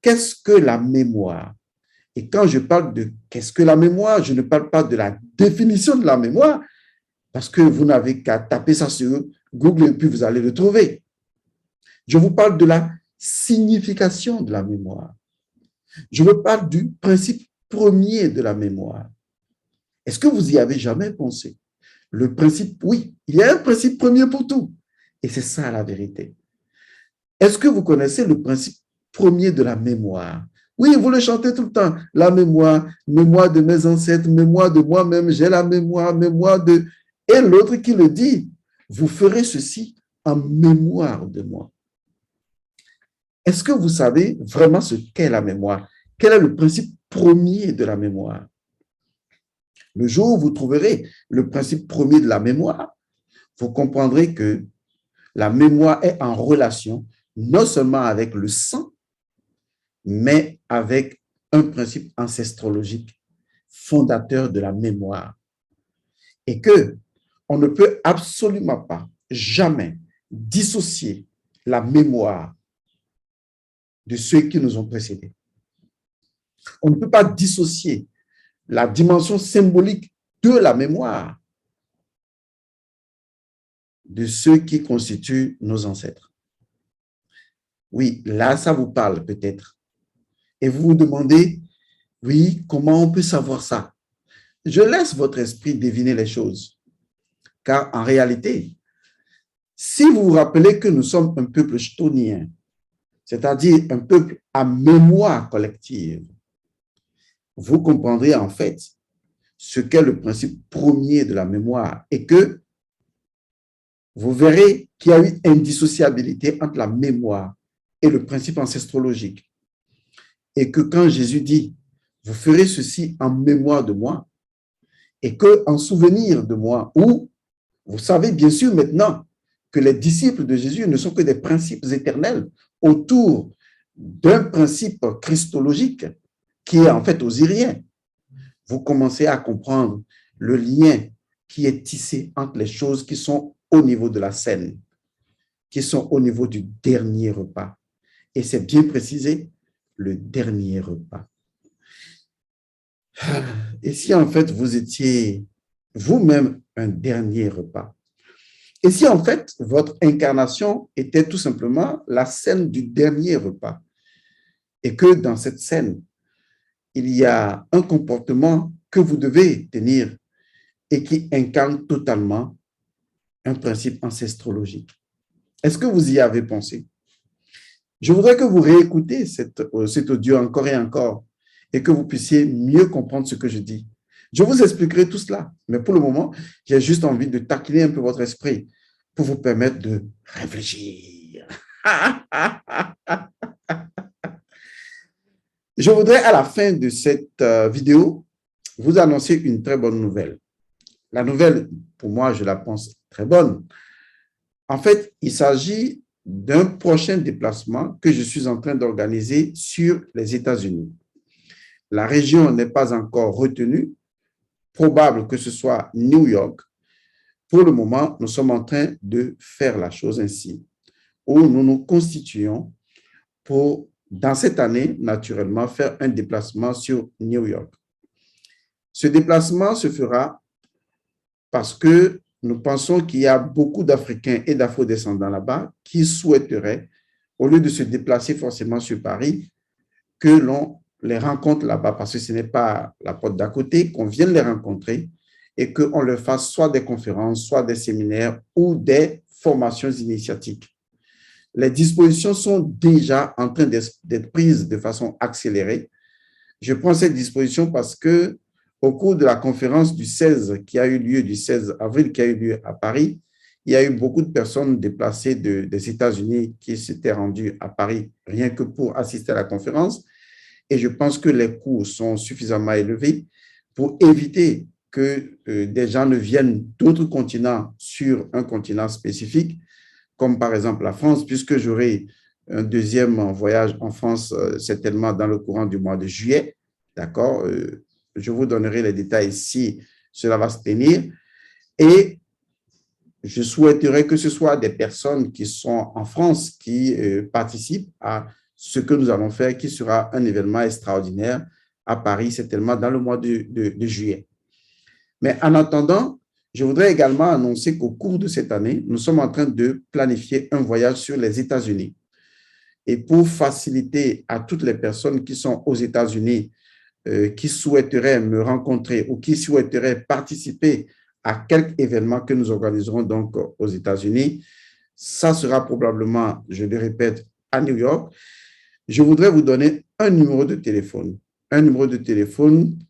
qu'est-ce que la mémoire? Et quand je parle de qu'est-ce que la mémoire, je ne parle pas de la définition de la mémoire, parce que vous n'avez qu'à taper ça sur Google et puis vous allez le trouver. Je vous parle de la signification de la mémoire. Je vous parle du principe premier de la mémoire. Est-ce que vous y avez jamais pensé? Le principe, oui, il y a un principe premier pour tout. Et c'est ça la vérité. Est-ce que vous connaissez le principe premier de la mémoire? Oui, vous le chantez tout le temps. La mémoire, mémoire de mes ancêtres, mémoire de moi-même, j'ai la mémoire, mémoire de... Et l'autre qui le dit, vous ferez ceci en mémoire de moi. Est-ce que vous savez vraiment ce qu'est la mémoire? Quel est le principe premier de la mémoire? Le jour où vous trouverez le principe premier de la mémoire, vous comprendrez que la mémoire est en relation non seulement avec le sang, mais avec un principe ancestrologique fondateur de la mémoire. Et que on ne peut absolument pas, jamais dissocier la mémoire de ceux qui nous ont précédés. On ne peut pas dissocier la dimension symbolique de la mémoire de ceux qui constituent nos ancêtres. Oui, là, ça vous parle peut-être. Et vous vous demandez, oui, comment on peut savoir ça? Je laisse votre esprit deviner les choses. Car en réalité, si vous vous rappelez que nous sommes un peuple chthonien, c'est-à-dire un peuple à mémoire collective, vous comprendrez en fait ce qu'est le principe premier de la mémoire et que vous verrez qu'il y a eu indissociabilité entre la mémoire et le principe ancestrologique. Et que quand Jésus dit, vous ferez ceci en mémoire de moi, et que en souvenir de moi, ou vous savez bien sûr maintenant que les disciples de Jésus ne sont que des principes éternels autour d'un principe christologique qui est en fait osirien. Vous commencez à comprendre le lien qui est tissé entre les choses qui sont au niveau de la scène, qui sont au niveau du dernier repas. Et c'est bien précisé, le dernier repas. Et si en fait vous étiez vous-même un dernier repas? Et si en fait votre incarnation était tout simplement la scène du dernier repas? Et que dans cette scène, il y a un comportement que vous devez tenir et qui incarne totalement un principe ancestrologique. Est-ce que vous y avez pensé? Je voudrais que vous réécoutez cet audio encore et encore et que vous puissiez mieux comprendre ce que je dis. Je vous expliquerai tout cela, mais pour le moment, j'ai juste envie de taquiner un peu votre esprit pour vous permettre de réfléchir. Je voudrais, à la fin de cette vidéo, vous annoncer une très bonne nouvelle. La nouvelle, pour moi, je la pense très bonne. En fait, il s'agit d'un prochain déplacement que je suis en train d'organiser sur les États-Unis. La région n'est pas encore retenue. Probable que ce soit New York. Pour le moment, nous sommes en train de faire la chose ainsi, où nous nous constituons pour, dans cette année, naturellement, faire un déplacement sur New York. Ce déplacement se fera parce que nous pensons qu'il y a beaucoup d'Africains et d'Afro-descendants là-bas qui souhaiteraient, au lieu de se déplacer forcément sur Paris, que l'on les rencontre là-bas, parce que ce n'est pas la porte d'à côté, qu'on vienne les rencontrer et qu'on leur fasse soit des conférences, soit des séminaires ou des formations initiatiques. Les dispositions sont déjà en train d'être prises de façon accélérée. Je prends cette disposition parce que au cours de la conférence du 16 qui a eu lieu, du 16 avril qui a eu lieu à Paris, il y a eu beaucoup de personnes déplacées des États-Unis qui s'étaient rendues à Paris rien que pour assister à la conférence. Et je pense que les coûts sont suffisamment élevés pour éviter que des gens ne viennent d'autres continents sur un continent spécifique, comme par exemple la France, puisque j'aurai un deuxième voyage en France certainement dans le courant du mois de juillet. D'accord? Je vous donnerai les détails si cela va se tenir. Et je souhaiterais que ce soit des personnes qui sont en France qui participent à ce que nous allons faire, qui sera un événement extraordinaire à Paris, certainement dans le mois de juillet. Mais en attendant, je voudrais également annoncer qu'au cours de cette année, nous sommes en train de planifier un voyage sur les États-Unis. Et pour faciliter à toutes les personnes qui sont aux États-Unis, qui souhaiteraient me rencontrer ou qui souhaiteraient participer à quelque événement que nous organiserons donc aux États-Unis, ça sera probablement, je le répète, à New York. Je voudrais vous donner un numéro de téléphone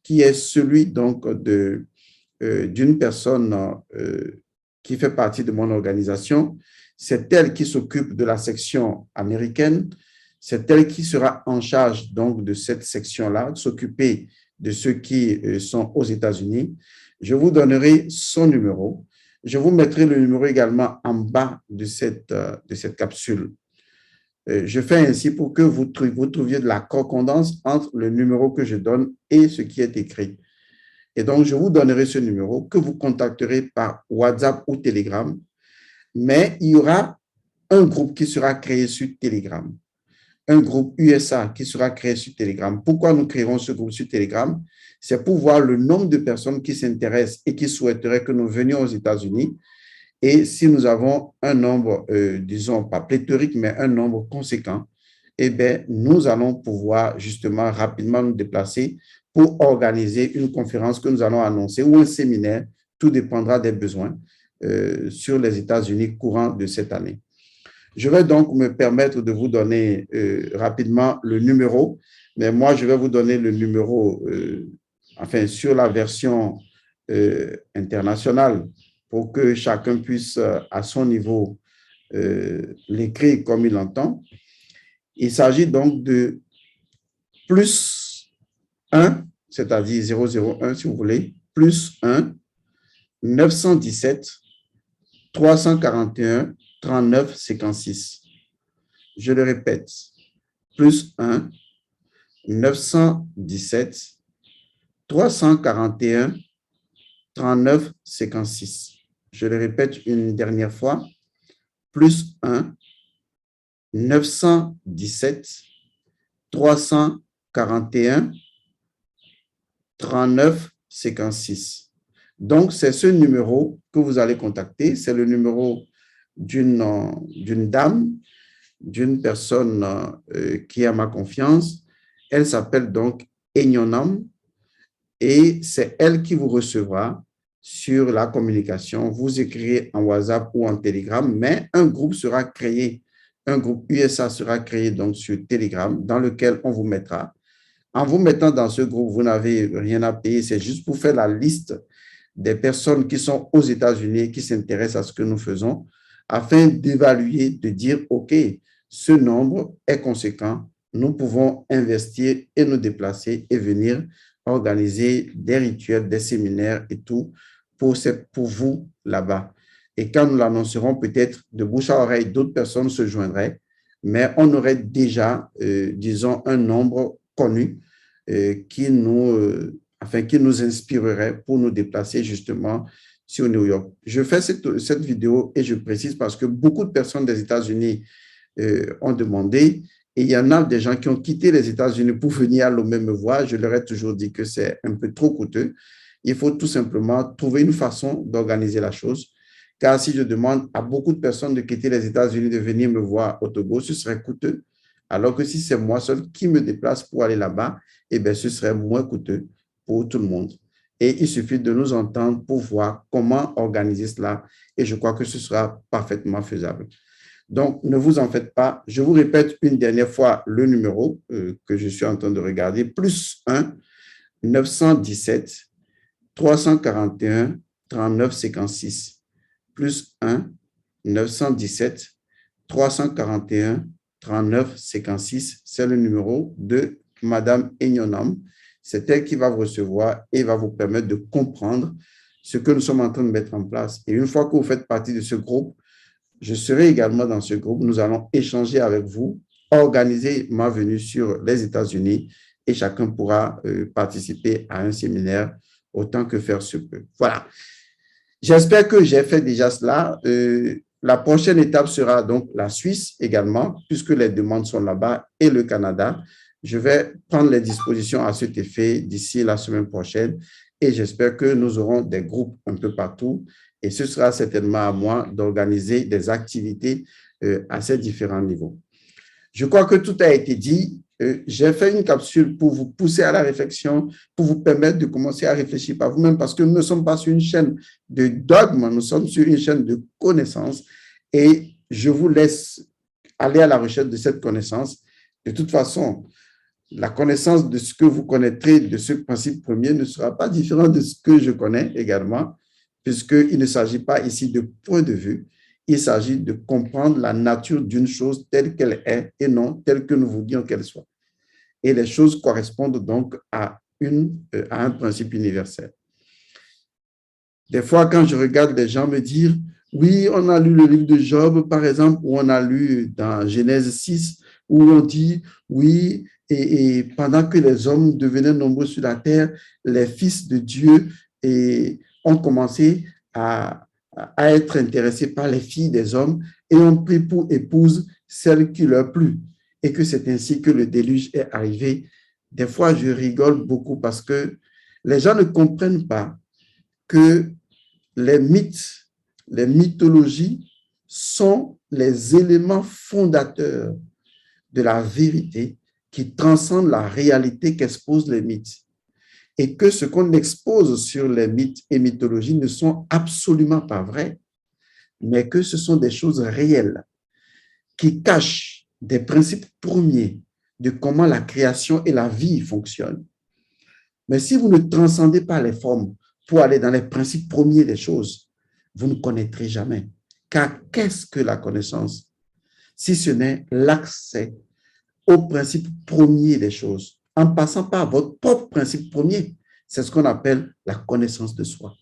qui est celui donc d'une personne qui fait partie de mon organisation. C'est elle qui s'occupe de la section américaine. C'est elle qui sera en charge donc de cette section-là, de s'occuper de ceux qui sont aux États-Unis. Je vous donnerai son numéro. Je vous mettrai le numéro également en bas de cette capsule. Je fais ainsi pour que vous trouviez de la concordance entre le numéro que je donne et ce qui est écrit. Et donc, je vous donnerai ce numéro que vous contacterez par WhatsApp ou Telegram. Mais il y aura un groupe qui sera créé sur Telegram, un groupe USA qui sera créé sur Telegram. Pourquoi nous créerons ce groupe sur Telegram? C'est pour voir le nombre de personnes qui s'intéressent et qui souhaiteraient que nous venions aux États-Unis. Et si nous avons un nombre, disons, pas pléthorique, mais un nombre conséquent, eh bien, nous allons pouvoir justement rapidement nous déplacer pour organiser une conférence que nous allons annoncer ou un séminaire. Tout dépendra des besoins sur les États-Unis courant de cette année. Je vais donc me permettre de vous donner rapidement le numéro, mais moi, je vais vous donner le numéro, sur la version internationale pour que chacun puisse, à son niveau, l'écrire comme il l'entend. Il s'agit donc de plus 1, c'est-à-dire 001 si vous voulez, plus 1, 917 341 39 56. Je le répète, plus 1 917 341 39 56. Je le répète une dernière fois, plus 1 917 341 39 56. Donc, c'est ce numéro que vous allez contacter. C'est le numéro d'une dame, d'une personne qui a ma confiance. Elle s'appelle donc Enyonam et c'est elle qui vous recevra sur la communication. Vous écrirez en WhatsApp ou en Telegram, mais un groupe sera créé, un groupe USA sera créé donc sur Telegram dans lequel on vous mettra. En vous mettant dans ce groupe, vous n'avez rien à payer, c'est juste pour faire la liste des personnes qui sont aux États-Unis, qui s'intéressent à ce que nous faisons, afin d'évaluer, de dire, OK, ce nombre est conséquent, nous pouvons investir et nous déplacer et venir organiser des rituels, des séminaires et tout pour vous là-bas. Et quand nous l'annoncerons, peut-être de bouche à oreille, d'autres personnes se joindraient, mais on aurait déjà, disons, un nombre connu qui nous inspirerait pour nous déplacer justement sur New York. Je fais cette vidéo et je précise parce que beaucoup de personnes des États-Unis ont demandé et il y en a des gens qui ont quitté les États-Unis pour venir à Lomé me voir. Je leur ai toujours dit que c'est un peu trop coûteux. Il faut tout simplement trouver une façon d'organiser la chose. Car si je demande à beaucoup de personnes de quitter les États-Unis de venir me voir au Togo, ce serait coûteux. Alors que si c'est moi seul qui me déplace pour aller là-bas, eh bien, ce serait moins coûteux pour tout le monde. Et il suffit de nous entendre pour voir comment organiser cela. Et je crois que ce sera parfaitement faisable. Donc, ne vous en faites pas. Je vous répète une dernière fois le numéro que je suis en train de regarder. Plus 1 917 341 39 56. Plus 1 917 341 39 56. C'est le numéro de Madame Enyonam. C'est elle qui va vous recevoir et va vous permettre de comprendre ce que nous sommes en train de mettre en place. Et une fois que vous faites partie de ce groupe, je serai également dans ce groupe. Nous allons échanger avec vous, organiser ma venue sur les États-Unis et chacun pourra participer à un séminaire autant que faire se peut. Voilà. J'espère que j'ai fait déjà cela. La prochaine étape sera donc la Suisse également, puisque les demandes sont là-bas, et le Canada. Je vais prendre les dispositions à cet effet d'ici la semaine prochaine et j'espère que nous aurons des groupes un peu partout et ce sera certainement à moi d'organiser des activités à ces différents niveaux. Je crois que tout a été dit. J'ai fait une capsule pour vous pousser à la réflexion, pour vous permettre de commencer à réfléchir par vous-même parce que nous ne sommes pas sur une chaîne de dogme, nous sommes sur une chaîne de connaissances et je vous laisse aller à la recherche de cette connaissance. De toute façon, la connaissance de ce que vous connaîtrez de ce principe premier ne sera pas différent de ce que je connais également, puisqu'il ne s'agit pas ici de point de vue, il s'agit de comprendre la nature d'une chose telle qu'elle est et non telle que nous voulions qu'elle soit. Et les choses correspondent donc à un principe universel. Des fois, quand je regarde des gens me dire, oui, on a lu le livre de Job, par exemple, ou on a lu dans Genèse 6, où on dit, oui, et pendant que les hommes devenaient nombreux sur la terre, les fils de Dieu ont commencé à être intéressés par les filles des hommes et ont pris pour épouse celle qui leur plut. Et que c'est ainsi que le déluge est arrivé. Des fois, je rigole beaucoup parce que les gens ne comprennent pas que les mythes, les mythologies sont les éléments fondateurs de la vérité qui transcendent la réalité qu'exposent les mythes. Et que ce qu'on expose sur les mythes et mythologies ne sont absolument pas vrais, mais que ce sont des choses réelles qui cachent des principes premiers de comment la création et la vie fonctionnent. Mais si vous ne transcendez pas les formes pour aller dans les principes premiers des choses, vous ne connaîtrez jamais. Car qu'est-ce que la connaissance? Si ce n'est l'accès aux principes premiers des choses, en passant par votre propre principe premier. C'est ce qu'on appelle la connaissance de soi.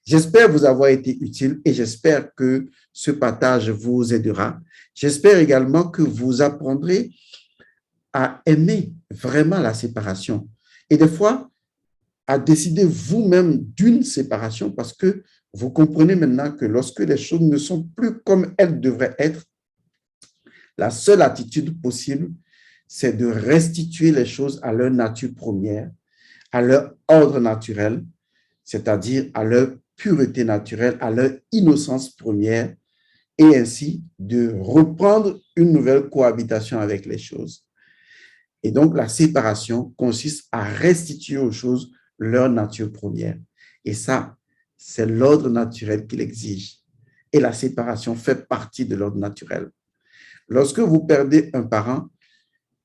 J'espère vous avoir été utile et j'espère que ce partage vous aidera. J'espère également que vous apprendrez à aimer vraiment la séparation. Et des fois, à décider vous-même d'une séparation parce que vous comprenez maintenant que lorsque les choses ne sont plus comme elles devraient être, la seule attitude possible, c'est de restituer les choses à leur nature première, à leur ordre naturel, c'est-à-dire à leur pureté naturelle, à leur innocence première, et ainsi de reprendre une nouvelle cohabitation avec les choses. Et donc, la séparation consiste à restituer aux choses leur nature première. Et ça, c'est l'ordre naturel qui l'exige. Et la séparation fait partie de l'ordre naturel. Lorsque vous perdez un parent,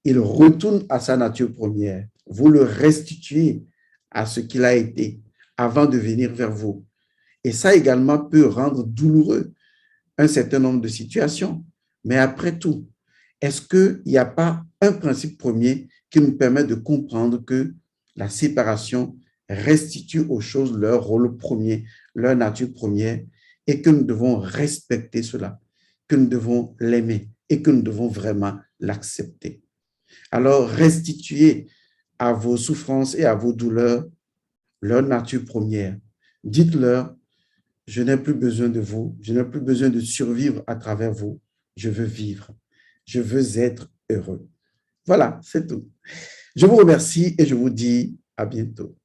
il retourne à sa nature première. Vous le restituez à ce qu'il a été avant de venir vers vous. Et ça également peut rendre douloureux un certain nombre de situations. Mais après tout, est-ce qu'il n'y a pas un principe premier qui nous permet de comprendre que la séparation restitue aux choses leur rôle premier, leur nature première, et que nous devons respecter cela, que nous devons l'aimer et que nous devons vraiment l'accepter. Alors, restituez à vos souffrances et à vos douleurs leur nature première. Dites-leur, je n'ai plus besoin de vous, je n'ai plus besoin de survivre à travers vous, je veux vivre, je veux être heureux. Voilà, c'est tout. Je vous remercie et je vous dis à bientôt.